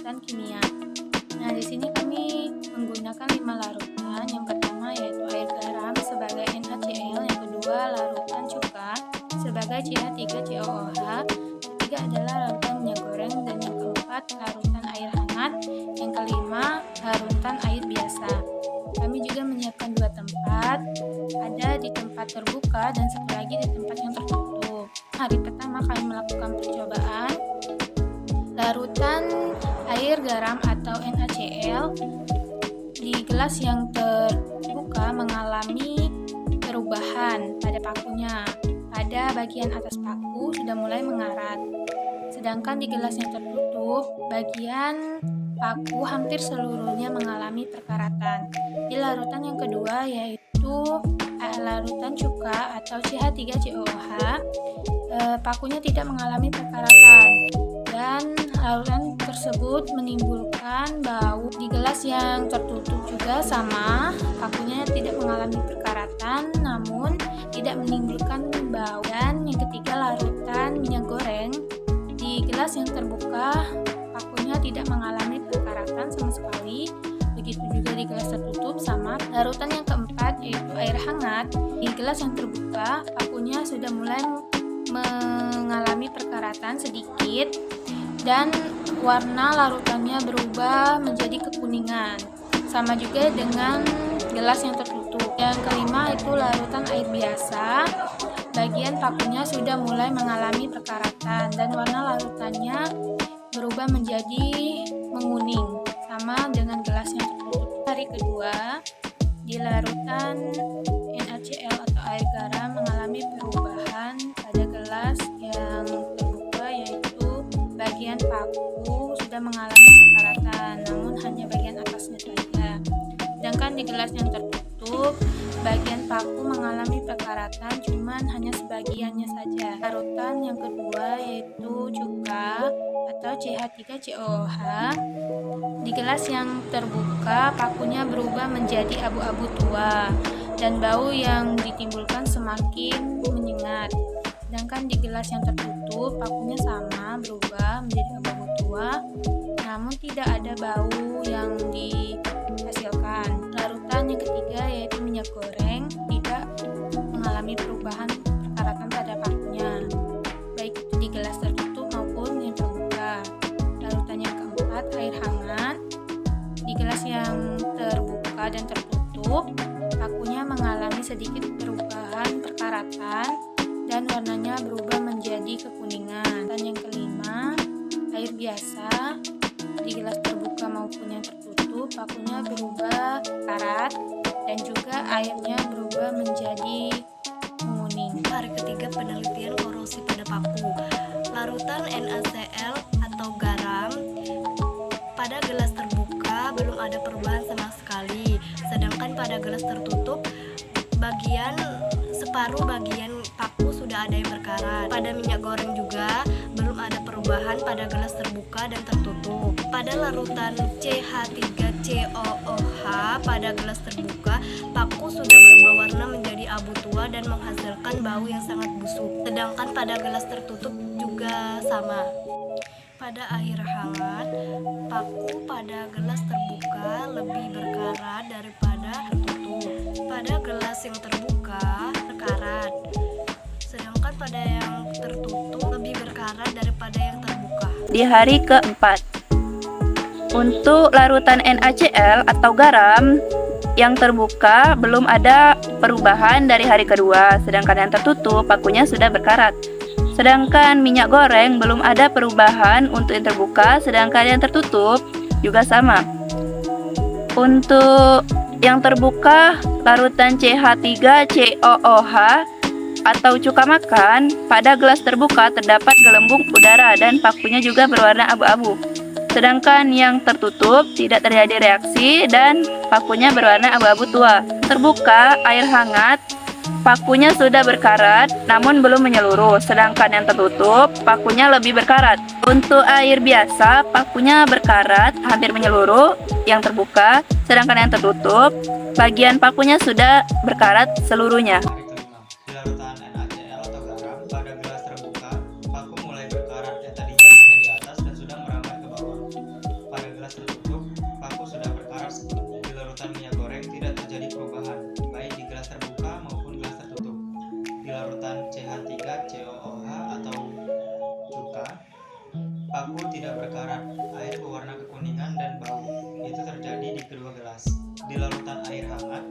larutan kimia. Nah, di sini kami menggunakan 5 larutan. Yang pertama yaitu air garam sebagai NaCl, yang kedua larutan cuka sebagai CH3COOH, ketiga adalah larutan minyak goreng, dan yang keempat larutan air hangat, yang kelima larutan air biasa. Kami juga menyiapkan 2 tempat, ada di tempat terbuka dan satu lagi di tempat yang tertutup. Hari pertama kami melakukan percobaan larutan air garam atau NaCl di gelas yang terbuka mengalami perubahan pada pakunya. Pada bagian atas paku sudah mulai mengarat. Sedangkan di gelas yang tertutup, bagian paku hampir seluruhnya mengalami perkaratan. Di larutan yang kedua yaitu larutan cuka atau CH3COOH, pakunya tidak mengalami perkaratan dan larutan tersebut menimbulkan bau. Di gelas yang tertutup juga sama, pakunya tidak mengalami perkaratan namun tidak menimbulkan bau. Dan yang ketiga larutan minyak goreng, di gelas yang terbuka pakunya tidak mengalami perkaratan sama sekali. Begitu juga di gelas tertutup sama. Larutan yang keempat yaitu air hangat, di gelas yang terbuka pakunya sudah mulai mengalami perkaratan sedikit dan warna larutannya berubah menjadi kekuningan. Sama juga dengan gelas yang tertutup. Yang kelima itu larutan air biasa. Bagian pakunya sudah mulai mengalami perkaratan dan warna larutannya berubah menjadi menguning, sama dengan gelas yang tertutup. Hari kedua, di larutan NaCl atau air garam mengalami perubahan pada gelas yang terbuka, yaitu bagian paku sudah mengalami perkaratan, namun hanya bagian atasnya saja. Sedangkan di gelas yang tertutup, bagian paku mengalami perkaratan, cuman hanya sebagiannya saja. Larutan yang kedua yaitu cuka atau CH3COOH. Di gelas yang terbuka, pakunya berubah menjadi abu-abu tua dan bau yang ditimbulkan semakin menyengat. Sedangkan di gelas yang tertutup, pakunya sama berubah menjadi abu-abu tua, namun tidak ada bau yang dihasilkan. Larutan yang ketiga yaitu minyak goreng, tidak mengalami perubahan perkaratan pada pakunya, baik itu di gelas tertutup maupun yang terbuka. Larutan yang keempat air hangat, di gelas yang terbuka dan tertutup, pakunya mengalami sedikit perubahan perkaratan dan warnanya berubah menjadi kekuningan. Dan yang kelima, air biasa, di gelas terbuka maupun yang tertutup, pakunya berubah karat dan juga airnya berubah menjadi menguning. Hari ketiga penelitian korosi pada paku. Larutan NaCl atau garam pada gelas terbuka belum ada perubahan sama sekali. Sedangkan pada gelas tertutup, separuh bagian paku sudah ada yang berkarat. Pada minyak goreng juga belum ada perubahan pada gelas terbuka dan tertutup. Pada larutan CH3COOH pada gelas terbuka, paku sudah berubah warna menjadi abu tua dan menghasilkan bau yang sangat busuk. Sedangkan pada gelas tertutup juga sama. Pada air hangat, paku pada gelas terbuka lebih berkarat daripada tertutup. Pada gelas yang terbuka berkarat, sedangkan pada yang tertutup lebih berkarat daripada yang terbuka. Di hari keempat, untuk larutan NaCl atau garam yang terbuka belum ada perubahan dari hari kedua, sedangkan yang tertutup pakunya sudah berkarat. Sedangkan minyak goreng belum ada perubahan untuk yang terbuka, sedangkan yang tertutup juga sama. Untuk yang terbuka, larutan CH3COOH atau cuka makan, pada gelas terbuka terdapat gelembung udara dan pakunya juga berwarna abu-abu. Sedangkan yang tertutup tidak terjadi reaksi dan pakunya berwarna abu-abu tua. Terbuka, air hangat, pakunya sudah berkarat namun belum menyeluruh, sedangkan yang tertutup pakunya lebih berkarat. Untuk air biasa, pakunya berkarat hampir menyeluruh yang terbuka, sedangkan yang tertutup bagian pakunya sudah berkarat seluruhnya. Di larutan NaCl atau garam pada gelas terbuka, paku mulai berkarat yang tadinya hanya di atas dan sudah merambat ke bawah. gelas tertutup, paku sudah berkarat. Di larutan minyak goreng tidak terjadi perubahan, baik di gelas terbuka maupun gelas tertutup. Di larutan CH3COOH atau cuka, paku tidak berkarat, air berwarna kekuningan dan bau. Itu terjadi di kedua gelas. Di larutan air hangat,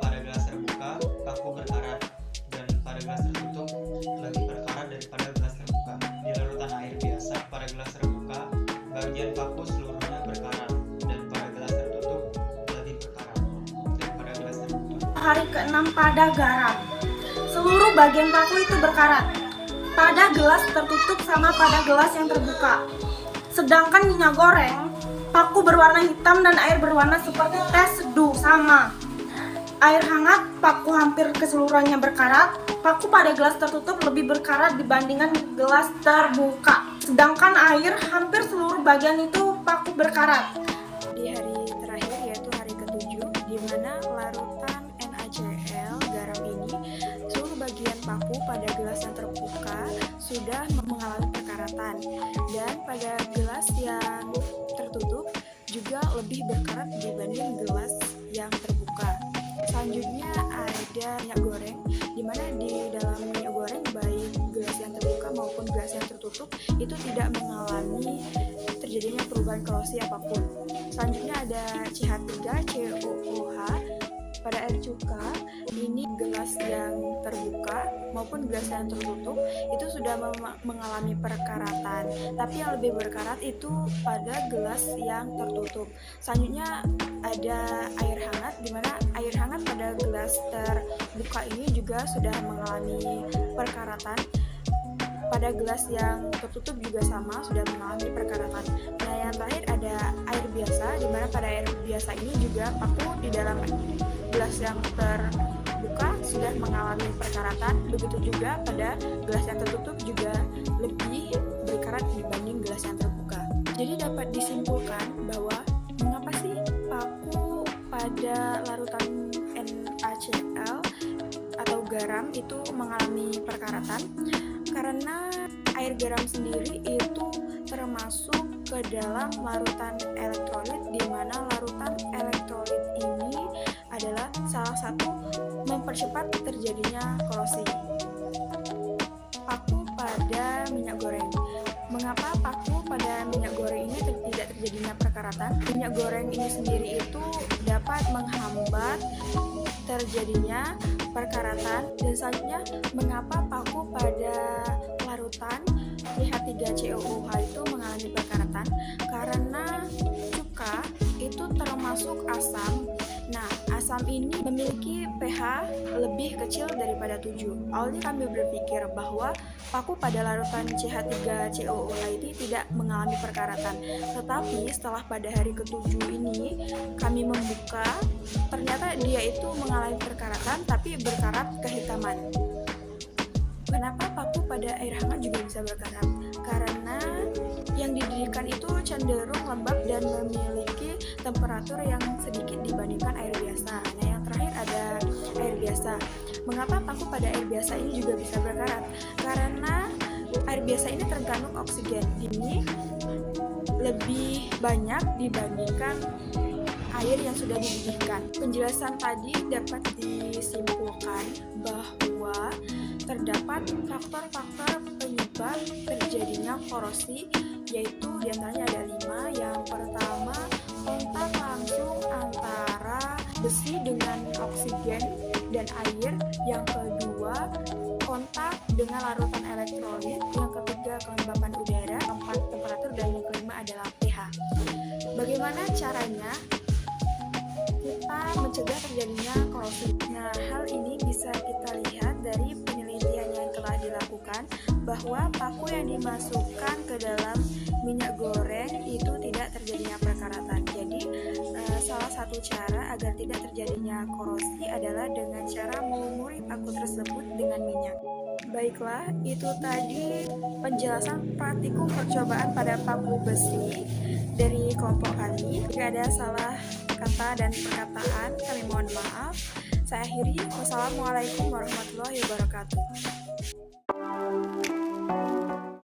pada gelas terbuka, paku berkarat, dan pada gelas tertutup lebih berkarat daripada gelas terbuka. Di larutan air biasa, pada gelas terbuka, bagian paku seluruhnya berkarat, dan pada gelas tertutup lebih berkarat daripada gelas terbuka. Hari ke-6 pada garam. Seluruh bagian paku itu berkarat pada gelas tertutup sama pada gelas yang terbuka. Sedangkan minyak goreng, paku berwarna hitam dan air berwarna seperti teh seduh sama. Air hangat, paku hampir keseluruhannya berkarat. Paku pada gelas tertutup lebih berkarat dibandingkan gelas terbuka. Sedangkan air hampir seluruh bagian itu paku berkarat. Di hari terakhir yaitu hari ke-7, di mana larutan NaCl garam ini seluruh bagian paku pada gelas yang terbuka sudah mengalami perkaratan, dan pada gelas yang tertutup juga lebih berkarat dibanding gelas yang terbuka. Selanjutnya ada minyak goreng, di mana di dalam minyak goreng baik gelas yang terbuka maupun gelas yang tertutup itu tidak mengalami terjadinya perubahan korosi apapun. Selanjutnya ada CH3COOH pada air cuka. Ini gelas yang terbuka maupun gelas yang tertutup itu sudah mengalami perkaratan, tapi yang lebih berkarat itu pada gelas yang tertutup. Selanjutnya ada air hangat, di mana air hangat pada gelas terbuka ini juga sudah mengalami perkaratan. Pada gelas yang tertutup juga sama, sudah mengalami perkaratan. Nah, yang terakhir ada air biasa, di mana pada air biasa ini juga paku di dalam gelas yang terbuka sudah mengalami perkaratan. Begitu juga pada gelas yang tertutup juga lebih berkarat dibanding gelas yang terbuka. Jadi dapat disimpulkan bahwa mengapa sih paku pada larutan NaCl atau garam itu mengalami perkaratan? Karena air garam sendiri itu termasuk ke dalam larutan elektrolit, di mana larutan elektrolit ini adalah salah satu mempercepat terjadinya korosi. Paku pada minyak goreng. Mengapa paku pada minyak goreng ini tidak terjadinya perkaratan? Minyak goreng ini sendiri itu dapat menghambat terjadinya perkaratan. Dan selanjutnya, mengapa paku pada larutan CH3COOH itu mengalami perkaratan? Karena cuka itu termasuk asam. Nah, asam ini memiliki pH lebih kecil daripada 7. Awalnya kami berpikir bahwa paku pada larutan CH3COOH ini tidak mengalami perkaratan. Tetapi setelah pada hari ke-7 ini kami membuka, ternyata dia itu mengalami perkaratan tapi berkarat kehitaman. Kenapa paku pada air hangat juga bisa berkarat? Karena yang didirikan itu cenderung lembab dan memiliki temperatur yang sedikit dibandingkan air biasa. Nah, yang terakhir ada air biasa. Mengapa paku pada air biasa ini juga bisa berkarat? Karena air biasa ini terkandung oksigen. Ini lebih banyak dibandingkan air yang sudah dididihkan. Penjelasan tadi dapat disimpulkan bahwa terdapat faktor-faktor penyebab terjadinya korosi, yaitu diantaranya ada 5. Yang pertama, kontak langsung antara besi dengan oksigen dan air. Yang kedua, kontak dengan larutan elektrolit. Yang ketiga, kelembapan udara. Keempat, temperatur. Dan yang kelima adalah pH. Bagaimana caranya kita mencegah terjadinya korosi? Nah, hal ini bisa kita lihat dari penelitian yang telah dilakukan, bahwa paku yang dimasukkan ke dalam minyak goreng itu tidak terjadinya perkaratan. Jadi salah satu cara agar tidak terjadinya korosi adalah dengan cara melumuri paku tersebut dengan minyak. Baiklah, itu tadi penjelasan praktikum percobaan pada paku besi dari kelompok kami. Jika ada salah kata dan perkataan, kami mohon maaf. Saya akhiri. Wassalamualaikum warahmatullahi wabarakatuh.